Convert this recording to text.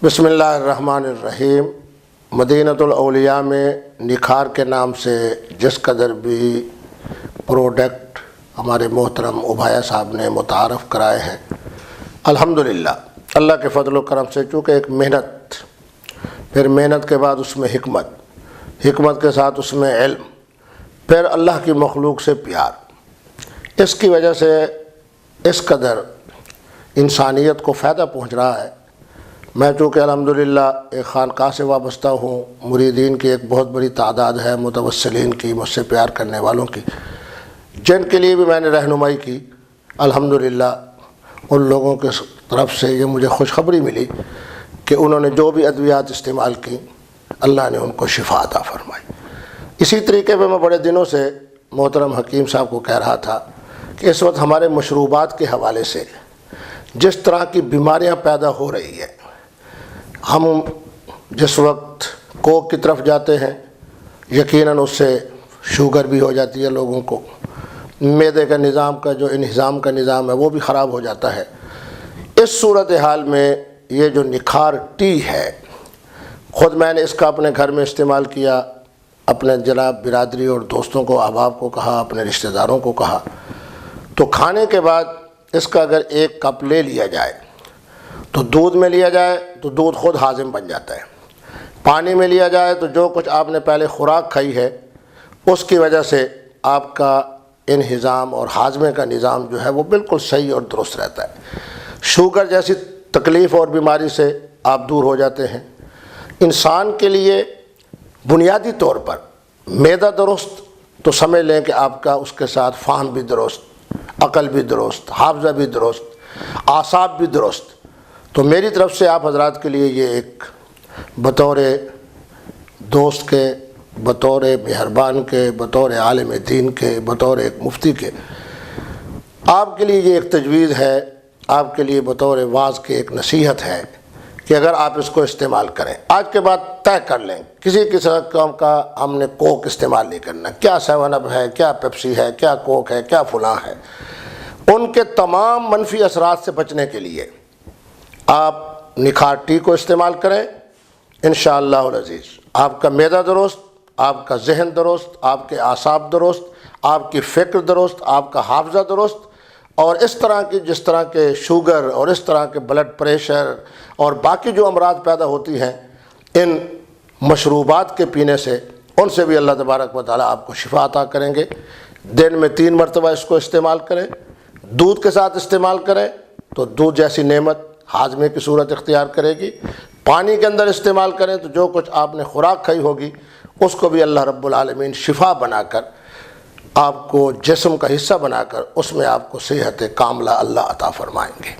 بسم اللہ الرحمن الرحیم۔ مدینۃ الاولیاء میں نکھار کے نام سے جس قدر بھی پروڈکٹ ہمارے محترم ابھایا صاحب نے متعارف کرائے ہیں، الحمدللہ اللہ کے فضل و کرم سے، چونکہ ایک محنت، پھر محنت کے بعد اس میں حکمت کے ساتھ اس میں علم، پھر اللہ کی مخلوق سے پیار، اس کی وجہ سے اس قدر انسانیت کو فائدہ پہنچ رہا ہے۔ میں چونکہ الحمدللہ ایک خانقاہ سے وابستہ ہوں، مریدین کی ایک بہت بڑی تعداد ہے، متوسلین کی، مجھ سے پیار کرنے والوں کی، جن کے لیے بھی میں نے رہنمائی کی۔ الحمدللہ ان لوگوں کے طرف سے یہ مجھے خوشخبری ملی کہ انہوں نے جو بھی ادویات استعمال کی، اللہ نے ان کو شفا عطا فرمائی۔ اسی طریقے پہ میں بڑے دنوں سے محترم حکیم صاحب کو کہہ رہا تھا کہ اس وقت ہمارے مشروبات کے حوالے سے جس طرح کی بیماریاں پیدا ہو رہی ہیں، ہم جس وقت کوک کی طرف جاتے ہیں، یقیناً اس سے شوگر بھی ہو جاتی ہے لوگوں کو، معدے کا نظام کا جو انہضام کا نظام ہے وہ بھی خراب ہو جاتا ہے۔ اس صورتحال میں یہ جو نکھار ٹی ہے، خود میں نے اس کا اپنے گھر میں استعمال کیا، اپنے جناب برادری اور دوستوں کو، احباب کو کہا، اپنے رشتہ داروں کو کہا، تو کھانے کے بعد اس کا اگر ایک کپ لے لیا جائے تو دودھ میں لیا جائے تو دودھ خود ہاضم بن جاتا ہے، پانی میں لیا جائے تو جو کچھ آپ نے پہلے خوراک کھائی ہے اس کی وجہ سے آپ کا انہضام اور ہاضمے کا نظام جو ہے وہ بالکل صحیح اور درست رہتا ہے۔ شوگر جیسی تکلیف اور بیماری سے آپ دور ہو جاتے ہیں۔ انسان کے لیے بنیادی طور پر معدہ درست تو سمجھ لیں کہ آپ کا اس کے ساتھ فہم بھی درست، عقل بھی درست، حافظہ بھی درست، اعصاب بھی درست۔ تو میری طرف سے آپ حضرات کے لیے یہ ایک بطور دوست کے، بطور مہربان کے، بطور عالم دین کے، بطور ایک مفتی کے، آپ کے لیے یہ ایک تجویز ہے، آپ کے لیے بطور واعظ کی ایک نصیحت ہے کہ اگر آپ اس کو استعمال کریں، آج کے بعد طے کر لیں کسی قسم کا ہم نے کوک استعمال نہیں کرنا، کیا 7 اپ ہے، کیا پیپسی ہے، کیا کوک ہے، کیا فلاں ہے، ان کے تمام منفی اثرات سے بچنے کے لیے آپ نکھار ٹی کو استعمال کریں۔ انشاءاللہ العزیز آپ کا معدہ درست، آپ کا ذہن درست، آپ کے اعصاب درست، آپ کی فکر درست، آپ کا حافظہ درست، اور اس طرح کی جس طرح کے شوگر اور اس طرح کے بلڈ پریشر اور باقی جو امراض پیدا ہوتی ہیں ان مشروبات کے پینے سے، ان سے بھی اللہ تبارک و تعالیٰ آپ کو شفا عطا کریں گے۔ دن میں 3 مرتبہ اس کو استعمال کریں، دودھ کے ساتھ استعمال کریں تو دودھ جیسی نعمت ہاضمے کی صورت اختیار کرے گی۔ پانی کے اندر استعمال کریں تو جو کچھ آپ نے خوراک کھائی ہوگی اس کو بھی اللہ رب العالمین شفا بنا کر، آپ کو جسم کا حصہ بنا کر، اس میں آپ کو صحت کاملہ اللہ عطا فرمائیں گے۔